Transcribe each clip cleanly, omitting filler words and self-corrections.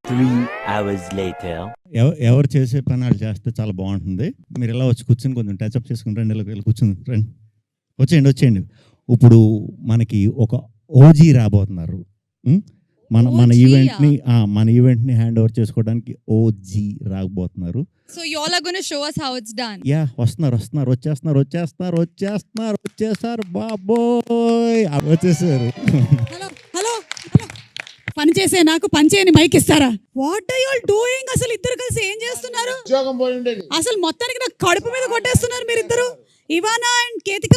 3 hours later. ఎవరు చేసే పని వాళ్ళు చేస్తే చాలా బాగుంటుంది. మీరు ఇలా వచ్చి కూర్చొని కొంచెం టచ్అప్ చేసుకుని రండి, ఇలా కూర్చొని రండి, వచ్చేయండి. ఇప్పుడు మనకి ఒక ఓజీ రాబోతున్నారు. మన ఈవెంట్ని హ్యాండ్ ఓవర్ చేసుకోవడానికి ఓజీ రాబోతున్నారు. So you all are going to show us how it's done. Yeah, వచ్చేస్తారు బాబోయ్, వచ్చేసారు. హలో పని చేసే నాకు పని చేయని మైక్ ఇస్తారా? What are you all doing? అసలు ఇద్దరు కలిసి ఏం చేస్తున్నారు? అసలు మొత్తానికి నాకు కడుపు మీద కొట్టేస్తున్నారు మీరిద్దరు. ఇవానా అండ్ కేతిక,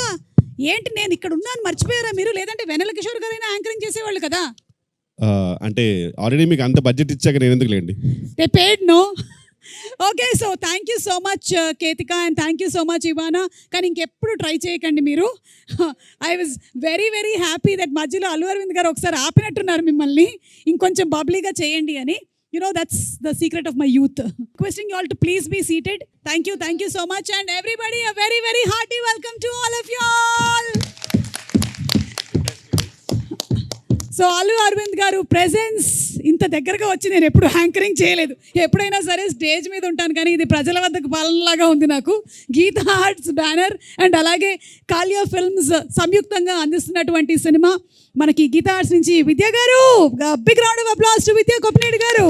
ఏంటి నేను ఇక్కడ ఉన్నాను మర్చిపోయారా మీరు? లేదంటే వెన్నెల కిషోర్ గారైనా యాంకరింగ్ చేసేవాళ్ళు కదా. అంటే ఆల్రెడీ మీకు అంత బడ్జెట్ ఇచ్చాక నేను ఎందుకు లేండి. They paid no. Okay, so thank you so much Ketika and thank you so much Ivana. కానీ ఇంకెప్పుడు ట్రై చేయకండి మీరు. I was very very happy that మధ్యలో అల్లు అరవింద్ గారు ఒకసారి ఆపినట్టున్నారు మిమ్మల్ని, ఇంకొంచెం బబ్లీగా చేయండి అని. You know, that's the secret of my youth. Requesting you all to please be seated. Thank you so much, and everybody a very very hearty welcome to all of you all. So Allu Aravind garu presence ఇంత దగ్గరగా వచ్చి నేను ఎప్పుడు anchoring చేయలేదు. ఎప్పుడైనా సరే stage మీద ఉంటాను, కానీ ఇది ప్రజల వద్దకు పాలనలాగా ఉంది నాకు. గీతా ఆర్ట్స్ బ్యానర్ అండ్ అలాగే కాలియా ఫిల్మ్స్ సంయుక్తంగా అందిస్తున్నటువంటి సినిమా మనకి గీతా ఆర్ట్స్ నుంచి Vidya garu, big round of applause to Vidya Koppineedi garu,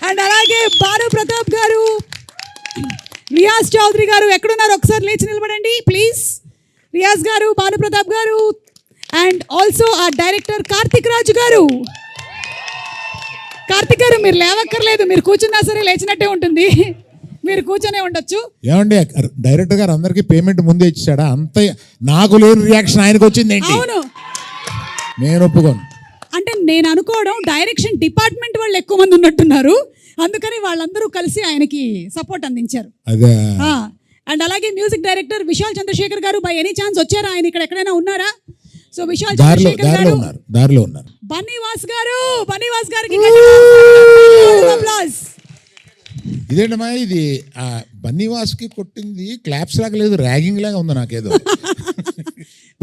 and అలాగే భాను ప్రతాప్ గారు, రియాజ్ చౌదరి గారు. ఎక్కడున్నారు? ఒకసారి లేచి నిలబడండి ప్లీజ్. రియాజ్ గారు, భాను ప్రతాప్ గారు, అండ్ ఆల్సో ఆ డైరెక్టర్ కార్తిక్ రాజు గారు. కార్తిక్ గారు మీరు లేవక్కర్లేదు, మీరు కూర్చున్నా సరే లేచినట్టే ఉంటుంది, మీరు కూర్చొనే ఉండొచ్చు. ఏమండి, డైరెక్టర్ గారు అందరికి పేమెంట్ ముందే ఇచ్చాడా? అంత నాకు లేని రియాక్షన్ ఆయనకు వచ్చింది. అవును, నేను ఒప్పుకోను. అంటే నేను అనుకోవడం డైరెక్షన్ డిపార్ట్మెంట్ వాళ్ళు ఎక్కువ మంది ఉన్నట్టున్నారు, అందుకని వాళ్ళందరూ కలిసి ఆయనకి సపోర్ట్ అందించారు. అదే. అండ్ అలాగే మ్యూజిక్ డైరెక్టర్ విశాల్ చంద్రశేఖర్ గారు, బై ఎనీ ఛాన్స్ వచ్చారా? ఆయన ఇక్కడ ఎక్కడైనా ఉన్నారా? సో విశాల్ చంద్రశేఖర్ గారు, దారిలో ఉన్నారు. బన్నీవాస్ గారికి ఇదేంటమ్మా, ఇది బన్నీవాస్కి కొట్టింది క్లాప్స్ లాగా లేదు, ర్యాగింగ్ లాగా ఉంది నాకేదో.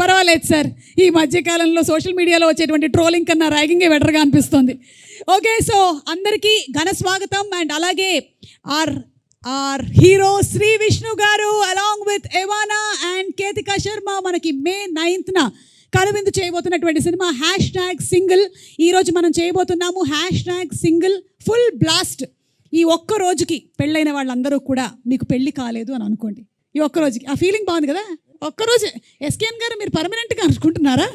పర్వాలేదు సార్, ఈ మధ్యకాలంలో సోషల్ మీడియాలో వచ్చేటువంటి ట్రోలింగ్ కన్నా ర్యాగింగే బెటర్గా అనిపిస్తుంది. ఓకే, సో అందరికీ ఘన స్వాగతం. అండ్ అలాగే ఆర్ హీరో శ్రీ విష్ణు గారు along with Ivana and Ketika Sharma మనకి May 9th కనువిందు చేయబోతున్నటువంటి సినిమా #సింగిల్. ఈరోజు మనం చేయబోతున్నాము #సింగిల్ ఫుల్ బ్లాస్ట్. ఈ ఒక్క రోజుకి పెళ్ళైన వాళ్ళందరూ కూడా మీకు పెళ్ళి కాలేదు అని అనుకోండి. ఈ ఒక్క రోజుకి ఆ ఫీలింగ్ బాగుంది కదా. ఒక్కరోజు ఎస్కేఎన్ గారు మీరు పర్మనెంట్గా అనుకుంటున్నారా?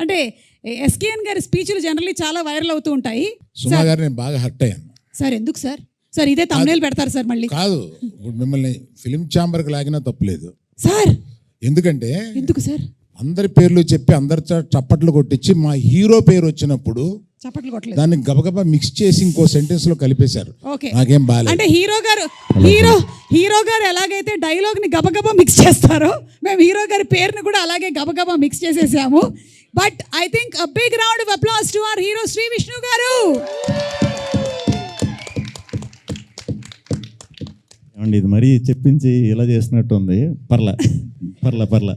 అంటే ఎస్కేఎన్ గారి స్పీచ్లు జనరల్లీ చాలా వైరల్ అవుతూ ఉంటాయి. సుమా గారు నేను బాగా హర్ట్ అయ్యాను సార్. ఎందుకు సార్? సార్ ఇదే తమ్నేల్ పెడతారు సార్ మళ్ళీ. కాదు, మిమ్మల్ని ఫిలిం ఛాంబర్కి లాగినా తప్పులేదు సార్. ఎందుకు సార్? అందరి పేర్లు చెప్పి అందరి చప్పట్లు కొట్టించి మా హీరో పేరు వచ్చినప్పుడు చప్పట్లు కొట్టలేదు, దాన్ని గబగబా మిక్స్ చేసి ఇంకో సెంటెన్స్ లో కలిపేశారు. నాకేం బాలేదు. అంటే హీరో గారు ఎలాగైతే డైలాగ్ ని గబగబా మిక్స్ చేస్తారో మేము హీరో గారి పేరుని కూడా అలాగే గబగబా మిక్స్ చేసేసాము. But I think a big round of applause to our hero Shri Vishnu garu. ఇది మరీ చెప్పించి ఇలా చేసినట్టు ఉంది. పర్లా.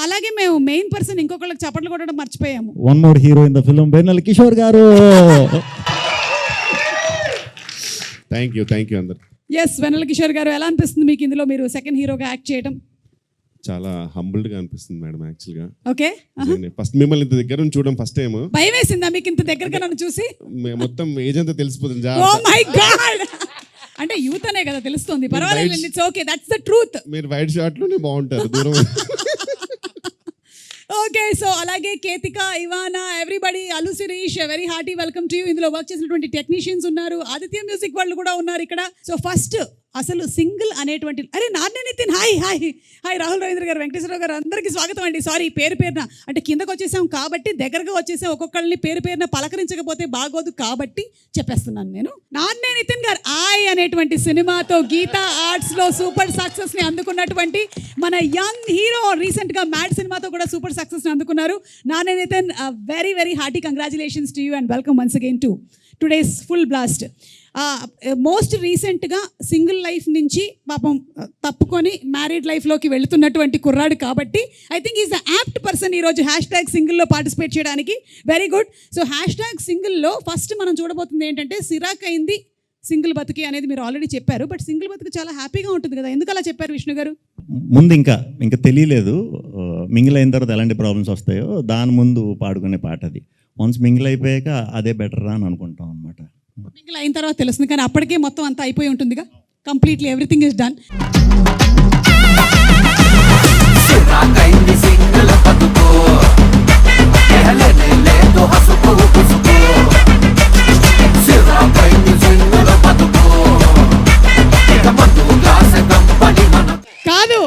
అలాగే మేము మెయిన్ పర్సన్ ఇంకొకళ్ళకి చప్పట్లు కొట్టడం మర్చిపోయాము. One more hero in the film, Vennela Kishore garu. Thank you అందరు. ఎస్, వెన్నెల కిషోర్ గారు, ఎలా అనిపిస్తుంది మీకు ఇందులో మీరు సెకండ్ హీరోగా యాక్ట్ చేయడం? చాలా హంబుల్డ్ గా అనిపిస్తుంది మేడం. యాక్చువల్ గా ఓకే, ఫస్ట్ మిమ్మల్ని ఇంత దగ్గర నుంచి చూడడం ఫస్ట్ టైం. భయం వేసిందా మీకు ఇంత దగ్గరగా నన్ను చూసి? మొత్తం ఏజ్ అంతా తెలిసిపోతుంది. ఓ మై గాడ్, అంటే యూత్ అనే కదా తెలుస్తుంది. పర్వాలేదు, it's okay, that's the truth. మీరు వైట్ షార్ట్ లోనే బాగుంటారు దూరం. ఓకే, సో అలాగే Ketika, Ivana, everybody, Allu Sirish, very hearty welcome to you. ఇందులో వర్క్ చేసినటువంటి టెక్నీషియన్స్ ఉన్నారు, ఆదిత్య మ్యూజిక్ వాళ్ళు కూడా ఉన్నారు ఇక్కడ. సో ఫస్ట్ అసలు సింగిల్ అనేటువంటి నాన్నే నితిన్, హాయ్ రాహుల్ రవీంద్ర గారు, వెంకటేశ్వరరావు గారు, అందరికీ స్వాగతం అండి. సారీ పేరున అంటే కిందకు వచ్చేసాం కాబట్టి దగ్గరగా వచ్చేసాం, ఒక్కొక్కరిని పేరున పలకరించకపోతే బాగోదు కాబట్టి చెప్పేస్తున్నాను నేను. నాన్నే నితిన్ గారు అనేటువంటి సినిమాతో గీతా ఆర్ట్స్ లో సూపర్ సక్సెస్ ని అందుకున్నటువంటి మన యంగ్ హీరో, రీసెంట్ గా మ్యాడ్ సినిమాతో కూడా సూపర్ సక్సెస్ ని అందుకున్నారు. నాన్నే Nithin, very very hearty congratulations to you and welcome once again to today's full blast. Most రీసెంట్గా సింగిల్ లైఫ్ నుంచి పాపం తప్పుకొని మ్యారీడ్ లైఫ్లోకి వెళుతున్నటువంటి కుర్రాడు కాబట్టి I think is the apt person ఈరోజు #సింగిల్లో పార్టిసిపేట్ చేయడానికి. Very good. సో #సింగిల్లో ఫస్ట్ మనం చూడబోతుంది ఏంటంటే సిరాక్ అయింది సింగిల్ బతుకి అనేది మీరు ఆల్రెడీ చెప్పారు. బట్ సింగిల్ బతుకు చాలా హ్యాపీగా ఉంటుంది కదా, ఎందుకు అలా చెప్పారు విష్ణు గారు? ముందు ఇంకా తెలియలేదు మింగిల్ అయిన తర్వాత ఎలాంటి ప్రాబ్లమ్స్ వస్తాయో దాని ముందు పాడుకునే పాట అది. వన్స్ మింగిల్ అయిపోయాక అదే బెటర్ రా అని అనుకుంటాం అనమాట. సింగిల్ అయిన తర్వాత తెలుస్తుంది, కానీ అప్పటికే మొత్తం అంతా అయిపోయి ఉంటుందిగా, కంప్లీట్లీ ఎవ్రీథింగ్ ఇస్ డన్. కాదు,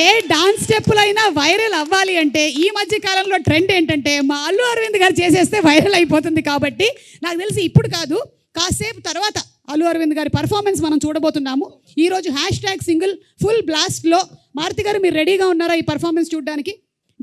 ఏ డాన్స్ స్టెప్పులైనా వైరల్ అవ్వాలి అంటే ఈ మధ్య కాలంలో ట్రెండ్ ఏంటంటే మా అల్లు అరవింద్ గారు చేసేస్తే వైరల్ అయిపోతుంది. కాబట్టి నాకు తెలిసి ఇప్పుడు కాదు, కాసేపు తర్వాత అల్లు అరవింద్ గారి పర్ఫార్మెన్స్ మనం చూడబోతున్నాము. ఈరోజు #సింగిల్ ఫుల్ బ్లాస్ట్లో మారుతి గారు మీరు రెడీగా ఉన్నారా ఈ పర్ఫార్మెన్స్ చూడడానికి?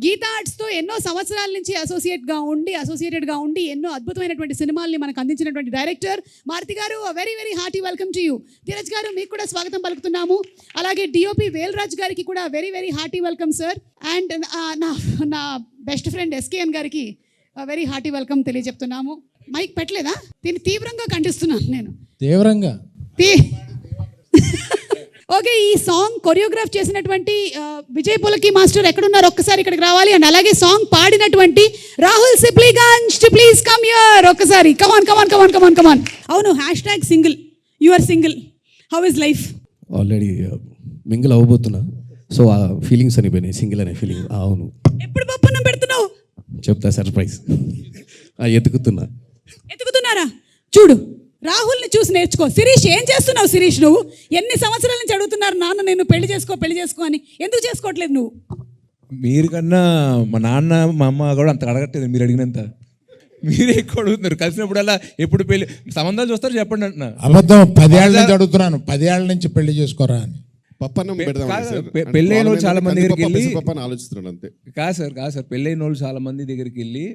గీతా ఆర్ట్స్తో ఎన్నో సంవత్సరాల నుంచి అసోసియేటెడ్గా ఉండి ఎన్నో అద్భుతమైనటువంటి సినిమాల్ని మనకు అందించినటువంటి డైరెక్టర్ మారుతి గారు, very very hearty welcome to you. Dheeraj గారు మీకు కూడా స్వాగతం పలుకుతున్నాము. అలాగే డిఓపి వేల్రాజ్ గారికి కూడా very very hearty welcome sir. And నా బెస్ట్ ఫ్రెండ్ ఎస్కేఎన్ గారికి వెరీ హార్టీ వెల్కమ్ తెలియజెప్తున్నాము. మైక్ పెట్టలేదా? దీన్ని తీవ్రంగా ఖండిస్తున్నాను నేను. తీవ్రంగా ఓకే, ఈ సాంగ్ కొరియోగ్రాఫ్ చేసినటువంటి విజయ్ పులకి మాస్టర్ ఎక్కడున్నారు ఒక్కసారి ఇక్కడికి రావాలి. అండ్ అలాగే సాంగ్ పాడినటువంటి Rahul Sipligunj to please come here ఒక్కసారి. కమాన్. అవును, #single you are single, how is life? Already mingle అవ్వబోతున్నా, సో ఆ ఫీలింగ్స్ అనిపోయినాయి, సింగిల్ అనే ఫీలింగ్. అవును, ఎప్పుడు పప్పునం పెడుతున్నావు? చెప్తా, సర్ప్రైజ్. ఎత్తుకుతున్నారా? చూడు, రాహుల్ని చూసి నేర్చుకో. శిరీష్, ఏం చేస్తున్నావు శిరీష్? నువ్వు ఎన్ని సంవత్సరాల నుంచి అడుగుతున్నారు నాన్న నేను పెళ్లి చేసుకో అని, ఎందుకు చేసుకోవట్లేదు నువ్వు? మీరు కన్నా మా నాన్న మా అమ్మ కూడా అంత అడగట్లేదు మీరు అడిగినంత. మీరే ఎక్కువ అడుగుతున్నారు. కలిసినప్పుడల్లా ఎప్పుడు పెళ్లి సంబంధాలు చూస్తారు చెప్పండి అంటున్నా. అబద్ధం. 10 ఏళ్ళ నుంచి అడుగుతున్నాను, 10 ఏళ్ళ నుంచి పెళ్లి చేసుకోరా అని. పప్పన్నం పెడదాం పెళ్ళైన వాళ్ళు చాలా మంది దగ్గరికి వెళ్ళి ఆలోచిస్తున్నాడు అంతే. కాదు సార్ పెళ్ళైన వాళ్ళు చాలా మంది దగ్గరికి వెళ్ళి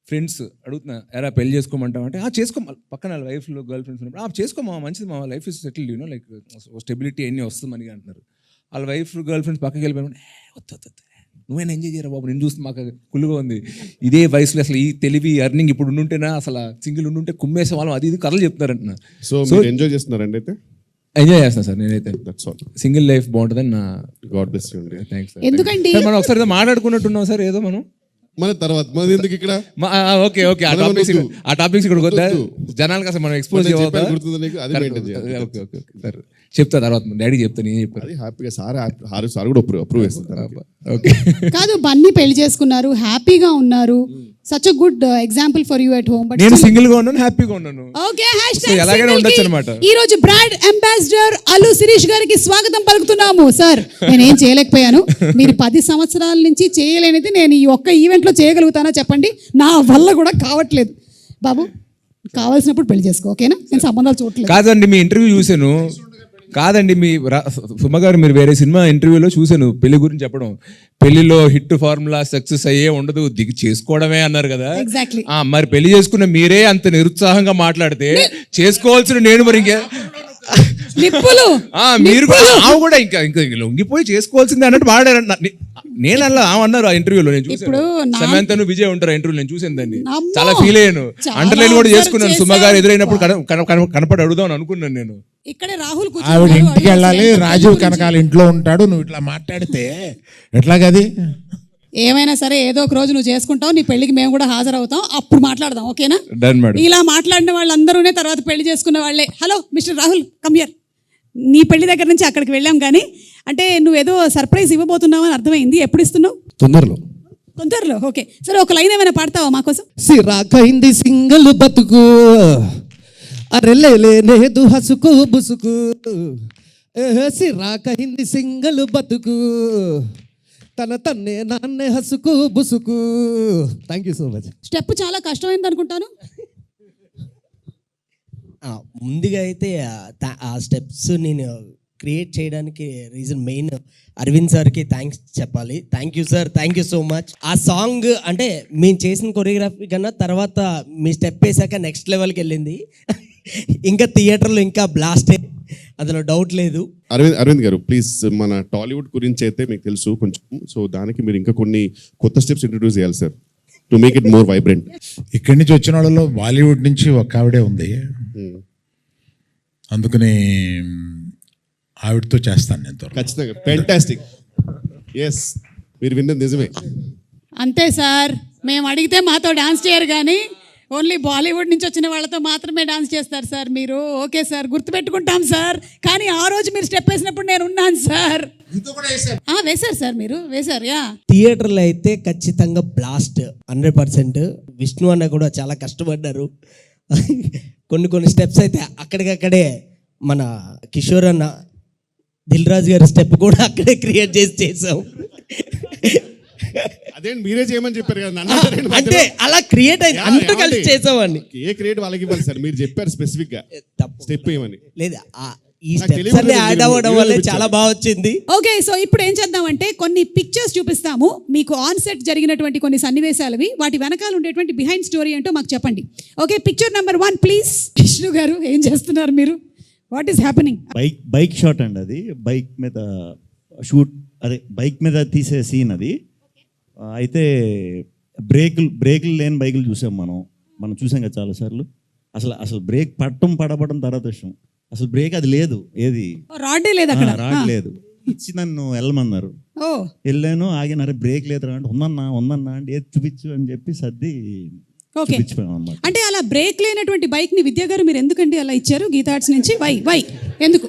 ఫ్రెండ్స్ అడుగుతున్నా, ఎరా పెళ్లి చేసుకోమంటావు అంటే చేసుకో, పక్కన వాళ్ళ వైఫ్లో గర్ల్ ఫ్రెండ్స్ ఉన్నప్పుడు చేసుకోమా, మంచిది, మా life is settled, you know like stability అన్నీ వస్తుందని అంటున్నారు. వాళ్ళ వైఫ్ గర్ల్ ఫ్రెండ్స్ పక్కకి వెళ్ళిపోయిన వద్దు నువ్వైనా ఎంజాయ్ చేయరా బాబు, నేను చూస్తే మాకు కుళ్ళుగా ఉంది. ఇదే వయసులో అసలు ఈ తెలివి అర్నింగ్ ఇప్పుడు ఉండుంటేనా, అసలు సింగిల్ ఉండుంటే కుమ్మేసే వాళ్ళం, అది ఇది కథలు చెప్తారంటున్నా. సో ఎంజాయ్ చేస్తున్నారండి? అయితే ఎంజాయ్ చేస్తాను సార్ నేనైతే. సింగిల్ లైఫ్ బాగుంటుందని నా గాడ్ బ్లెస్ యూ అండి. థ్యాంక్స్. ఎందుకండి మనం ఒకసారి ఏదో మాట్లాడుకున్నట్టున్నాం సార్, ఏదో మనం మన తర్వాత మన ఎందుకు ఇక్కడ ఓకే ఆ టాపిక్స్ ఇక్కడ వద్దా, జనాలకు అసలు మనం ఎక్స్పోజ్ ఓకే సార్ చెప్తా తర్వాత, డాడీ చెప్తాను, నేను చెప్పాను. అది హ్యాపీగా సార్ కూడా అప్రూవ్ చేస్తారు. ఓకే కాదు, బన్నీ పెళ్లి చేసుకున్నారు, హ్యాపీగా ఉన్నారు. Such a good example for you at home. But నేను సింగిల్ గా ఉన్నాను, హ్యాపీగా ఉన్నాను. ఓకే, ఎలాగైనా ఉండొచ్చు అన్నమాట. ఈ రోజు బ్రాండ్ అంబాసిడర్ అల్లు శిరీష్ గారికి స్వాగతం పలుకుతున్నాము. సార్, నేనేం చేయలేకపోయాను, మీరు 10 సంవత్సరాల నుంచి చేయలేనిది నేను ఈ ఒక్క ఈవెంట్ లో చేయగలుగుతానా చెప్పండి? నా వల్ల కూడా కావట్లేదు. బాబు, కావాల్సినప్పుడు పెళ్లి చేసుకో, ఓకేనా? నేను సంబంధాలు చూడట్లేదు. కాదండి, మీ ఇంటర్వ్యూ చూశాను. కాదండి, మీ సుమ గారు మీరు వేరే సినిమా ఇంటర్వ్యూలో చూశాను పెళ్లి గురించి చెప్పడం. పెళ్లిలో హిట్ ఫార్ములా సక్సెస్ అయ్యే ఉండదు, దిగి చేసుకోవడమే అన్నారు కదా. ఎగ్జాక్ట్లీ. మరి పెళ్లి చేసుకున్న మీరే అంత నిరుత్సాహంగా మాట్లాడితే చేసుకోవాల్సిన నేను మరి ఇంకా మీరు కూడా ఇంకా లొంగిపోయి చేసుకోవాల్సిందే అన్నట్టు వాడారంట. నేను అలా అన్నారు ఆ ఇంటర్వ్యూలో, నేను చూసాను. సమంతను విజయ్ ఉంటారు ఇంటర్వ్యూ, నేను చూసాను దాన్ని, చాలా ఫీల్ అయ్యాను. అండర్లైన్ కూడా చేసుకున్నాను. సుమ గారు ఎదురైనప్పుడు కనపడి అడుగుదాం అనుకున్నాను నేను. ఇక్కడే రాహుల్ ఆవిడ ఇంటికి వెళ్ళాలి, రాజీవ్ కనకాల ఇంట్లో ఉంటాడు, నువ్వు ఇట్లా మాట్లాడితే ఎట్లాగది? ఏమైనా సరే ఏదో ఒక రోజు నువ్వు చేసుకుంటావు, నీ పెళ్లికి మేము కూడా హాజరవుతాం, అప్పుడు మాట్లాడదాం, ఓకేనా? ఇలా మాట్లాడిన వాళ్ళందరూనే తర్వాత పెళ్లి చేసుకున్న వాళ్ళే. Hello mister Rahul, come here. నీ పెళ్లి దగ్గర నుంచి అక్కడికి వెళ్ళాం, కానీ అంటే నువ్వేదో సర్ప్రైజ్ ఇవ్వబోతున్నావు అని అర్థమైంది. ఎప్పుడు ఇస్తున్నావు? తొందరలో. ఓకే, సరే ఒక లైన్ ఏమైనా పాడతావా మాకోసం? సిరాకైంది సింగిల్ బతుకు, అరెలేలేదు హసుకు బుసుకు, సిరాకైంది సింగిల్ బతుకు, తన్నే నాన్నే హసుకు బుసుకు. Thank you so much. Step చాలా కష్టమైంది అనుకుంటాను. ముందుగా అయితే ఆ స్టెప్స్ నేను క్రియేట్ చేయడానికి రీజన్ మెయిన్ అరవింద్ సార్కి థ్యాంక్స్ చెప్పాలి. Thank you sir, thank you so much. ఆ సాంగ్ అంటే మేము చేసిన కొరియోగ్రఫీ కన్నా తర్వాత మీ స్టెప్ వేసాక నెక్స్ట్ లెవెల్కి వెళ్ళింది. ఇంకా థియేటర్లో ఇంకా బ్లాస్టే, అందులో డౌట్ లేదు. అరవింద్ గారు ప్లీజ్, మన టాలీవుడ్ గురించి అయితే మీకు తెలుసు కొంచెం, సో దానికి మీరు ఇంకా కొన్ని కొత్త స్టెప్స్ ఇంట్రడ్యూస్ చేయాలి sir, to make it more vibrant. ఇక్కడి నుంచి వచ్చిన వాళ్ళలో బాలీవుడ్ నుంచి ఒక ఆవిడే ఉంది, అందుకని ఆవిడతో చేస్తాను నేను త్వరలో. ఖచ్చితంగా ఫ్యాంటాస్టిక్. ఎస్, మీరు విన్నది నిజమే. అంతే సార్, మేము అడిగితే మాతో డాన్స్ చేయరు కానీ ఓన్లీ బాలీవుడ్ నుంచి వచ్చిన వాళ్ళతో మాత్రమే డాన్స్ చేస్తారు సార్ మీరు. ఓకే సార్, గుర్తుపెట్టుకుంటాం సార్. కానీ ఆ రోజు మీరు స్టెప్ వేసినప్పుడు నేను ఉన్నాను సార్. వేశారు సార్, మీరు వేశారు. యా, థియేటర్లో అయితే ఖచ్చితంగా బ్లాస్ట్ 100%. విష్ణు అన్న కూడా చాలా కష్టపడ్డారు. కొన్ని స్టెప్స్ అయితే అక్కడికక్కడే మన కిషోర్ అన్న, దిల్ రాజు గారి స్టెప్ కూడా అక్కడే క్రియేట్ చేసాం. అదేంటి మీరే చేయమని చెప్పారు కదా నన్ను అంటే అలా క్రియేట్ అయింది, అంతా కలిసి చేసామని. ఏ క్రియేట్ వాళ్ళకి ఇవ్వాలి సార్, మీరు చెప్పారు స్పెసిఫిక్ గా స్టెప్ ఏమని. లేదా ఈ స్టెప్స్ అన్ని యాడ్ అవ్వడం వల్ల చాలా బాగా వచ్చింది. ఓకే, సో ఇప్పుడు ఏం చేద్దామంటే కొన్ని పిక్చర్స్ చూపిస్తాము మీకు, ఆన్ సెట్ జరిగినటువంటి కొన్ని సన్నివేశాలవి, వాటి వెనకాల ఉండేటువంటి బిహైండ్ స్టోరీ ఏంటో మాకు చెప్పండి. Okay, picture number 1 please. Vishnu గారు ఏం చేస్తున్నారు మీరు? What is happening? Bike shot అండి అది. బైక్ మీద షూట్, అదే బైక్ మీద తీసే సీన్ అది. అయితే బ్రేకులు లేని బైకులు చూసాం మనం చూసాం కదా చాలాసార్లు. అసలు బ్రేక్ పడబడడం తర్వాత విషయం, అసలు బ్రేక్ అది లేదు, ఏది రాడ్ లేదు అక్కడ, రాడ్ లేదు. ఇచ్చి నన్ను వెళ్ళమన్నారు, వెళ్ళాను, ఆగినారు, బ్రేక్ లేదురా అంటే ఉందన్నా అంటే ఏది చూపించు అని చెప్పి సర్ది ఓకే. అంటే అలా బ్రేక్ లేనటువంటి బైక్ ని విద్యా గారు మీరు ఎందుకండి అలా ఇచ్చారు గీతా ఆర్ట్స్ నుంచి? వై ఎందుకు?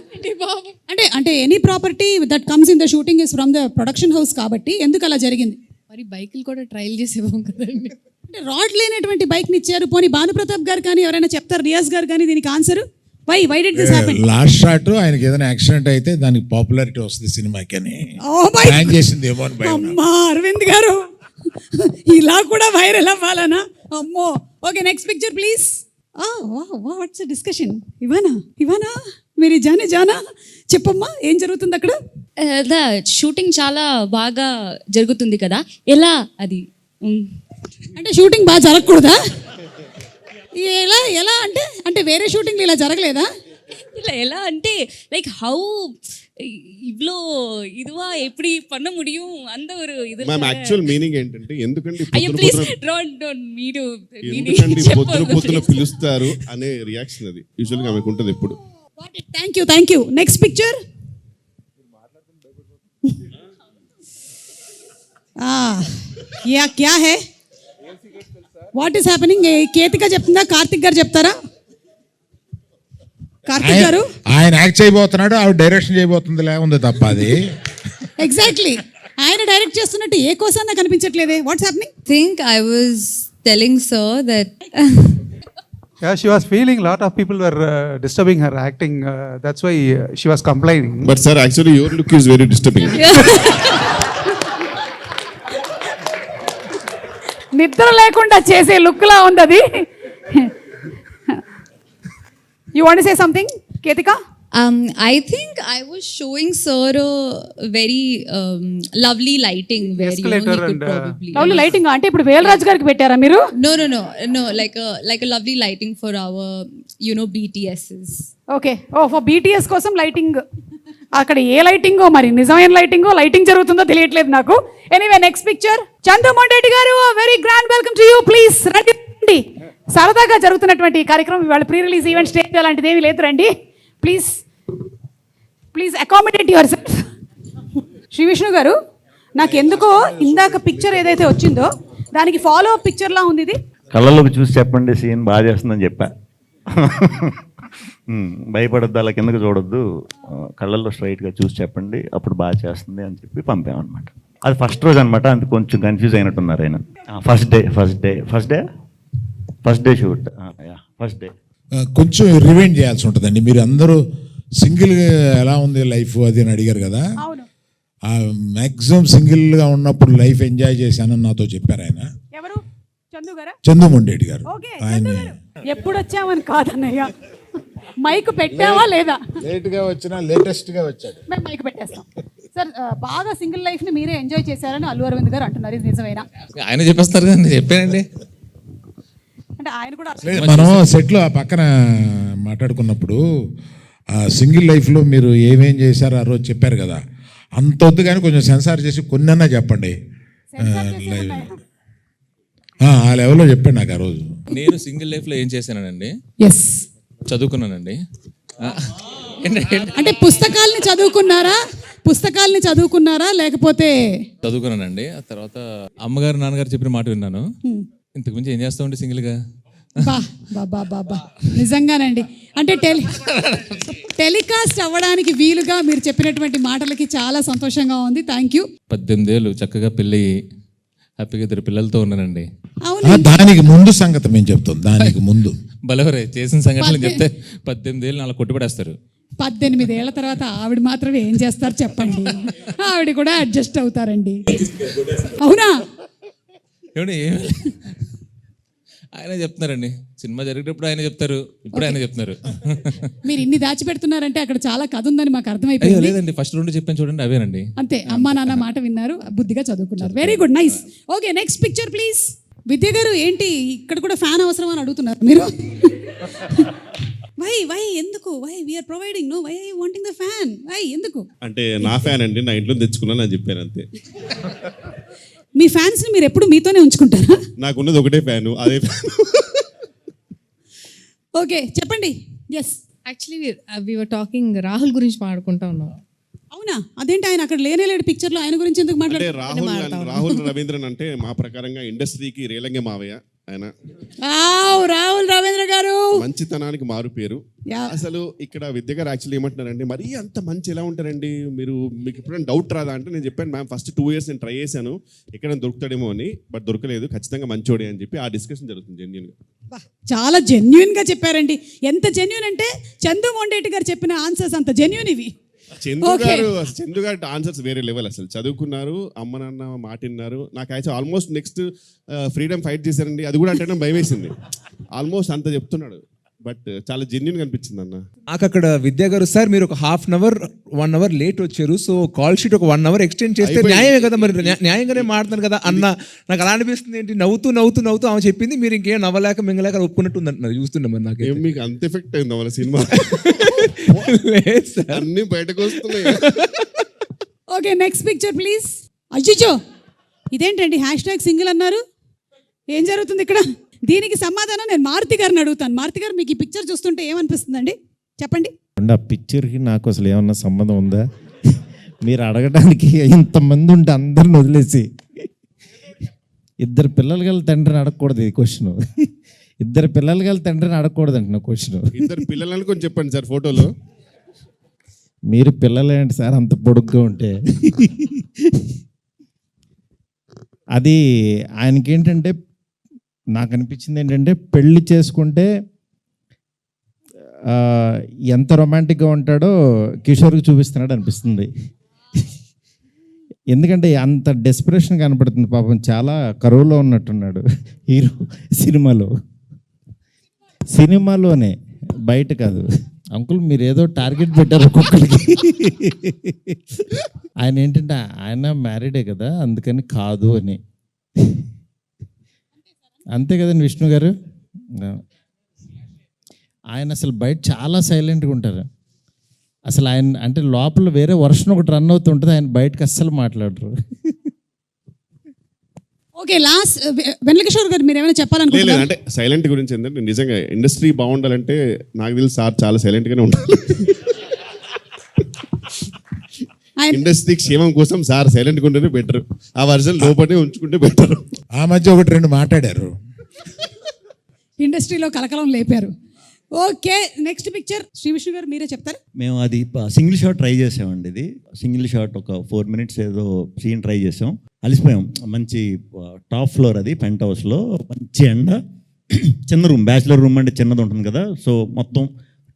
అంటే any property that comes in the shooting is from the production house కాబట్టి ఎందుకు అలా జరిగింది? మరి బైకులు కూడా ట్రయల్ చేసేవాం కదండి. అంటే రాడ్ లేనటువంటి బైక్ ని ఇచ్చారు. పోనీ భానుప్రతాప్ గారు కానీ ఎవరైనా చెప్తారు, రియాజ్ గారు కానీ దీనికి answer why did this happen? Last shot ఆయనకి ఏదైనా యాక్సిడెంట్ అయితే దానికి పాపులారిటీ వస్తుంది సినిమాకి అని ప్లాన్ చేసింది ఏమో అని భయం. అమ్మా అరవింద్ గారు, ఇలా కూడా వైరల్ అవ్వాలనా? అమ్మో. Okay, next picture please. What's discussion? ఇవానా మీరు జానా చెప్పమ్మా, ఏం జరుగుతుంది అక్కడ? షూటింగ్ చాలా బాగా జరుగుతుంది కదా, ఎలా అది? అంటే షూటింగ్ బాగా జరగకూడదా? ఎలా అంటే వేరే షూటింగ్ ఇలా జరగలేదా? ఎలా అంటే లైక్ హౌ இவ்ளோ இதுவா எப்படி பண்ண முடியும் அந்த ஒரு இது. మ్యామ్ యాక్చువల్ మీనింగ్ ఏంటంటే ఎందుకంటే పొద్దున పిలుస్తారు అనే రియాక్షన్, అది యూజువల్గా ఆమెకు ఉంటుంది ఎప్పుడు. Thank you. Next picture. క్యా హై? What is happening? కేతిక చెప్తుందా, కార్తిక్ గారు చెప్తారా? కార్తిక్ గారు ఆయన యాక్ట్ చేయబోతున్నాడు, ఆవిడ డైరెక్షన్ చేయబోతుంది ఉంది తప్ప అది. ఎగ్జాక్ట్లీ, ఆయన డైరెక్ట్ చేస్తున్నట్టు ఏ కోసం నాకు కనిపించట్లేదే. What's happening? think I was telling sir that Yeah, she was feeling a lot of people were disturbing her acting. That's why she was complaining. But sir actually your look is very disturbing. నిద్ర లేకుండా చేసే look లా ఉంది అది. You want to say something, Ketika? I think I was showing sir a very lovely lighting where Escalator he could and, probably lovely lighting అంటే ఇప్పుడు వేలరాజు గారికి పెట్టారా మీరు? no like a lovely lighting for our BTSs. Okay, for BTS కోసం lighting. అక్కడ ఏ లైటింగో మరి, నిజమైన లైటింగ్ జరుగుతుందో తెలియట్లేదు నాకు. Anyway, next picture. Chandramohan Reddy గారు, very grand welcome to you. Please రండి. సరదాగా జరుగుతున్నటువంటి ఈ కార్యక్రమం, ఇవాళ ప్రీ రిలీజ్ ఈవెంట్, స్టేజ్ అలాంటిది ఏమీ లేదు, రండి please accommodate yourself. Shri Vishnu garu, నాకు ఎందుకో ఇందాక పిక్చర్ ఏదైతే వచ్చిందో దానికి ఫాలో అప్ పిక్చర్లా ఉంది ఇది. కళ్ళలోకి చూసి చెప్పండి, సీన్ బాగా చేస్తుందని చెప్పా. భయపడద్దు, అలా కిందకి చూడొద్దు, కళ్ళల్లో స్ట్రైట్గా చూసి చెప్పండి, అప్పుడు బాగా చేస్తుంది అని చెప్పి పంపామన్నమాట. అది ఫస్ట్ రోజు అనమాట, అందుకు కొంచెం కన్ఫ్యూజ్ అయినట్టున్నారు ఆయన. First day shoot, first day కొంచెం రివైండ్ చేయాల్సి ఉంటుందండి. మీరు అందరూ సింగిల్ ఎలా ఉంది లైఫ్ అది అని అడిగారు కదా, మ్యాక్సిమం సింగిల్గా ఉన్నప్పుడు లైఫ్ ఎంజాయ్ చేశానని నాతో చెప్పారు ఆయన. ఎవరు? చందు గారా? చంద్రమోహన్ రెడ్డి గారు. ఆయన ఎప్పుడు వచ్చామని కాదన్నయ్య, మైక్ పెట్టావా లేదా? లేట్గా వచ్చినా లేటెస్ట్గా వచ్చాడు. మేము మైక్ పెట్టేస్తాం. సార్ బాగా సింగిల్ లైఫ్ని మీరే ఎంజాయ్ చేశారని అల్లు అరవింద్ గారు అంటున్నారు, ఇది నిజమేనా? ఆయన చెప్పేస్తారు కదా, నేను చెప్పానండి. అంటే ఆయన కూడా మనం సెట్లో ఆ పక్కన మాట్లాడుకున్నప్పుడు ఆ సింగిల్ లైఫ్లో మీరు ఏమేం చేశారో ఆ రోజు చెప్పారు కదా, అంత వద్దు కానీ కొంచెం సెన్సార్ చేసి కొన్నన్నా చెప్పండి. ఆ లెవెల్లో చెప్పండి నాకు ఆ రోజు. నేను సింగిల్ లైఫ్లో ఏం చేశానండి, ఎస్ చదువుకున్నానండి. అంటే పుస్తకాల్ని చదువుకున్నారా లేకపోతే? చదువుకున్నానండి. ఆ తర్వాత అమ్మగారు నాన్నగారు చెప్పిన మాట విన్నాను. ఇంతకు మించి ఏం చేస్తామండి సింగిల్గా. బా నిజంగానండి. అంటే టెలికాస్ట్ అవ్వడానికి వీలుగా మీరు చెప్పినటువంటి మాటలకి చాలా సంతోషంగా ఉంది. Thank you. 18 ఏళ్ళు చక్కగా పెళ్ళి హ్యాపీగా 2 పిల్లలతో ఉన్నానండి. అవును, దానికి ముందు సంగతి మేము చెప్తాం. దానికి ముందు బలవరే చేసిన సంఘటనలు చెప్తే 18 ఏళ్ళు అలా కొట్టుబడేస్తారు. 18 ఏళ్ల తర్వాత ఆవిడ మాత్రమే ఏం చేస్తారు చెప్పండి? ఆవిడ కూడా అడ్జస్ట్ అవుతారండి. అవునా? ఏమండి ఆయన చెప్తున్నారండి, సినిమా జరిగేటప్పుడు ఆయన చెప్తారు, ఇప్పుడు ఆయన చెప్తున్నారు. మీరు ఇన్ని దాచిపెడుతున్నారంటే అక్కడ చాలా కథ ఉందని మాకు అయ్యో అర్థమైపోయింది. లేదండి, ఫస్ట్ 2 చెప్పాను చూడండి, అవేనండి. అంతే, అమ్మా నాన్న మాట విన్నారు, బుద్ధిగా చదువుకున్నారు. Very good, nice. Okay, next picture please. Vidya గారు ఏంటి ఇక్కడ కూడా ఫ్యాన్ అవసరం అని అడుగుతున్నారు మీరు? వై ఎందుకు? Why we are providing, no why wanting the fan? Why ఎందుకు? అంటే నా ఫ్యాన్ అండి, నా ఇంట్లో తెచ్చుకున్నాను అని చెప్పాను అంతే. మీ ఫ్యాన్స్ ని మీరు ఎప్పుడు మీతోనే ఉంచుకుంటారా? నాకున్నది ఒకటే ఫ్యాను, అదే ఫ్యాన్. ఓకే, చెప్పండి. Yes, actually we were talking Rahul గురించి మాట్లాడుకుంటా ఉన్నాం. అవునా? అదేంటి ఆయన అక్కడ లేనేలేడు పిక్చర్లో, ఆయన గురించి ఎందుకు అంటే మాట్లాడుతున్నారు? రాహుల్ రవీంద్రన్ అంటే మా ప్రకారంగా ఇండస్ట్రీకి రేలంగే మావయ్య ఆయన. రాహుల్ రవీంద్ర గారు మంచితనానికి మారు పేరు. అసలు ఇక్కడ విద్య గారు యాక్చువల్లీ ఏమంటున్నారండి, మరీ అంత మంచి ఎలా ఉంటారండి మీరు, మీకు ఎప్పుడైనా డౌట్ రాదా అంటే, నేను చెప్పాను మ్యామ్ ఫస్ట్ 2 years నేను ట్రై చేశాను ఎక్కడైనా దొరుకుతాడేమో అని, బట్ దొరకలేదు, ఖచ్చితంగా మంచోడే అని చెప్పి ఆ డిస్కషన్ జరుగుతుంది జెన్యూన్గా. చాలా జెన్యున్ గా చెప్పారండి. ఎంత జెన్యున్ అంటే చందు మొండేటి గారు చెప్పిన ఆన్సర్స్ అంత జెన్యున్ ఇవి. చందు గారు ఆన్సర్స్ వేరే లెవెల్. అసలు చదువుకున్నారు, అమ్మ నాన్న మాట విన్నారు. నాకు actual almost next freedom fight చేశారండి, అది కూడా అంటే భయం వేసింది. ఆల్మోస్ట్ అంత చెప్తున్నాడు, బట్ చాలా జెన్యున్ అనిపించింది అన్న. నాకు అక్కడ విద్యా గారు, సార్ మీరు ఒక 1/2 hour 1 hour లేట్ వచ్చారు, సో కాల్ షీట్ ఒక 1 hour ఎక్స్టెండ్ చేస్తే న్యాయమే కదా, మరి న్యాయంగానే మాట్లాడుతున్నారు కదా అన్న. నాకు అలా అనిపిస్తుంది, ఏంటి నవ్వుతూ ఆమె చెప్పింది, మీరు ఇంకేం నవ్వలేక మింగలేక ఒప్పుకున్నట్టు ఉంది అంటున్నారు. చూస్తున్నాం మరి నాకు మీకు అంత ఎఫెక్ట్ అయింది వాళ్ళ సినిమా, అన్ని బయటకు వస్తున్నాయి. Okay, next picture please. అజ్జిజో, ఇదేంటండి #సింగిల్ అన్నారు? ఏం జరుగుతుంది ఇక్కడ? దీనికి సమాధానం నేను మారుతి గారిని అడుగుతాను. మారుతి గారు, మీకు ఈ పిక్చర్ చూస్తుంటే ఏమనిపిస్తుందండి చెప్పండి? ఆ పిక్చర్కి నాకు అసలు ఏమన్నా సంబంధం ఉందా? మీరు అడగడానికి ఇంతమంది ఉంటే అందరిని వదిలేసి 2 పిల్లలు గల తండ్రిని అడగకూడదు. ఈ క్వశ్చన్ 2 పిల్లలు గల తండ్రిని అడగకూడదు అంటున్నా క్వశ్చన్. 2 పిల్లలని కొంచెం చెప్పండి సార్ ఫోటోలో. మీరు పిల్లలేంటి సార్ అంత పొడుగ్గా ఉంటే? అది ఆయనకి ఏంటంటే, నాకు అనిపించింది ఏంటంటే, పెళ్లి చేసుకుంటే ఎంత రొమాంటిక్గా ఉంటాడో కిషోర్కి చూపిస్తున్నాడు అనిపిస్తుంది. ఎందుకంటే అంత డెస్పరేషన్ కనపడుతుంది. పాపం చాలా కరువులో ఉన్నట్టున్నాడు హీరో సినిమాలోనే, బయట కాదు. అంకుల్ మీరు ఏదో టార్గెట్ పెట్టారు ఒక్కొక్కరికి. ఆయన ఏంటంటే ఆయన మ్యారీడే కదా, అందుకని కాదు అని. అంతే కదండి విష్ణు గారు? ఆయన అసలు బయట చాలా సైలెంట్గా ఉంటారు. అసలు ఆయన అంటే లోపల వేరే వర్షన్ ఒకటి రన్ అవుతుంటుంది, ఆయన బయటకు అస్సలు మాట్లాడరు. ఓకే, లాస్ట్ వెంకటేశ్వర గారు మీరు ఏమైనా చెప్పాలనుకుంటున్నారా? అంటే సైలెంట్ గురించి ఏంటంటే, నిజంగా ఇండస్ట్రీ బాగుండాలంటే నాకు తెలిసి సార్ చాలా సైలెంట్గానే ఉండాలి. ఇండస్ట్రీ క్షేమం కోసం సార్ సైలెంట్గా ఉంటేనే బెటర్. ఆ వర్జన్ లోపలే ఉంచుకుంటే బెటర్. ఆ మధ్య 1-2 మాట్లాడారు, ఇండస్ట్రీలో కలకలం లేపారు. Okay, next picture Shri Vishnu గారు మీరే చెప్తారు. మేము అది సింగిల్ షాట్ ట్రై చేసామండి. ఇది సింగిల్ షాట్ ఒక 4 minutes ఏదో సీన్ ట్రై చేసాం, అలిసిపోయాం. మంచి టాప్ ఫ్లోర్, అది పెంట్ హౌస్లో, మంచి ఎండ, చిన్న రూమ్, బ్యాచిలర్ రూమ్ అంటే చిన్నది ఉంటుంది కదా. సో మొత్తం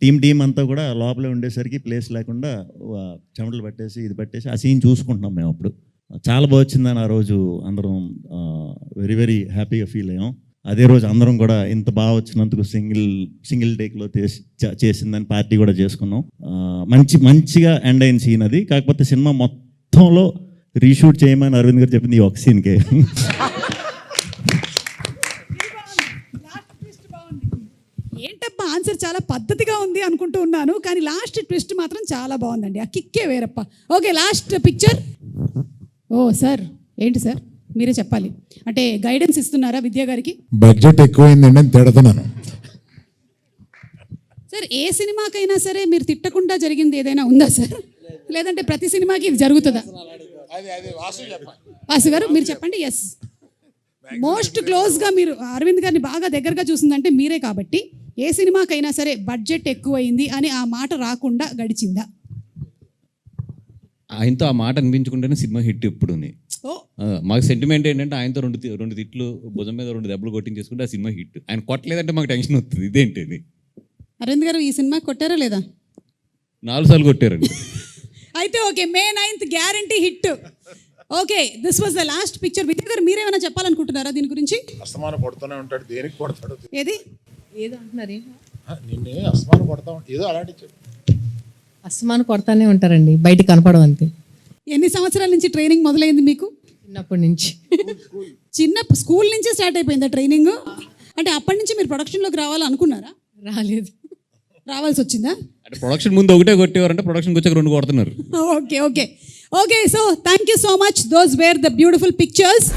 టీం అంతా కూడా లోపలే ఉండేసరికి ప్లేస్ లేకుండా చెమటలు పట్టేసి ఇది పట్టేసి ఆ సీన్ చూసుకుంటున్నాం మేము. అప్పుడు చాలా బాగా వచ్చిందని ఆ రోజు అందరం వెరీ వెరీ హ్యాపీగా ఫీల్ అయ్యాం. అదే రోజు అందరం కూడా ఇంత బాగా వచ్చినందుకు సింగిల్ టేక్లో చేసిందని పార్టీ కూడా చేసుకున్నాం. మంచిగా ఎండ్ అయిన సీన్ అది. కాకపోతే సినిమా మొత్తంలో రీషూట్ చేయమని అరవింద్ గారు చెప్పింది ఈ ఒక సీన్కే. ఏంటప్ప ఆన్సర్ చాలా పద్ధతిగా ఉంది అనుకుంటూ ఉన్నాను, కానీ లాస్ట్ ట్విస్ట్ మాత్రం చాలా బాగుందండి. ఆ కిక్కే వేరప్ప. Okay, last picture. ఓ సార్, ఏంటి సార్ మీరే చెప్పాలి. అంటే గైడెన్స్ ఇస్తున్నారా విద్యా గారికి? బడ్జెట్ ఎక్కువైందండి అని తిడుతున్నాను. సార్, ఏ సినిమాకైనా సరే మీరు తిట్టకుండా జరిగింది ఏదైనా ఉందా సార్? లేదంటే ప్రతి సినిమాకి ఇది జరుగుతుందా? వాసు గారు మీరు చెప్పండి. ఎస్, మోస్ట్ క్లోజ్గా మీరు అరవింద్ గారిని బాగా దగ్గరగా చూసిందంటే మీరే కాబట్టి, ఏ సినిమాకైనా సరే బడ్జెట్ ఎక్కువైంది అని ఆ మాట రాకుండా గడిచిందా? ఆయనతో ఆ మాట అనిపించుకుంటేనే సినిమా హిట్ ఎప్పుడు. మాకు సెంటిమెంట్ ఏంటంటే ఆయనతో రెండు తిట్లు భుజం మీద 2 దెబ్బలు కొట్టించేసుకుంటే ఆ సినిమా హిట్. ఆయన కొట్టలేదంటే మాకు టెన్షన్ వస్తుంది. ఇదేంటి ఇది? అరవింద్ గారు ఈ సినిమా కొట్టారా లేదా? 4 సార్లు కొట్టారండి. అయితే okay, May 9th guarantee hit. Okay, this was the last picture. విద్యా గారు మీరేమైనా చెప్పాలనుకుంటున్నారా దీని గురించి? అస్తమానం కొడుతూనే ఉంటాడు, దేనికి కొడతాడు? ఏది ఏదో అంటున్నారు, నిన్నే అస్తమానం కొడతా ఉంటాడు, ఏదో అలాంటి చెప్పు. అస్తమాను కొడతానే ఉంటారండి, బయట కనపడం అంతే. ఎన్ని సంవత్సరాల నుంచి ట్రైనింగ్ మొదలైంది మీకు? చిన్నప్పటి నుంచి. స్కూల్ నుంచే స్టార్ట్ అయిపోయిందా ట్రైనింగ్? అంటే అప్పటి నుంచి మీరు ప్రొడక్షన్లోకి రావాలనుకున్నారా? రాలేదు, రావాల్సి వచ్చిందా? అంటే ప్రొడక్షన్ ముందు ఒకటే కొట్టేవారంటే ప్రొడక్షన్కి వచ్చాక 2 కొడుతున్నారు. Okay, so thank you so much. Those wear the beautiful pictures.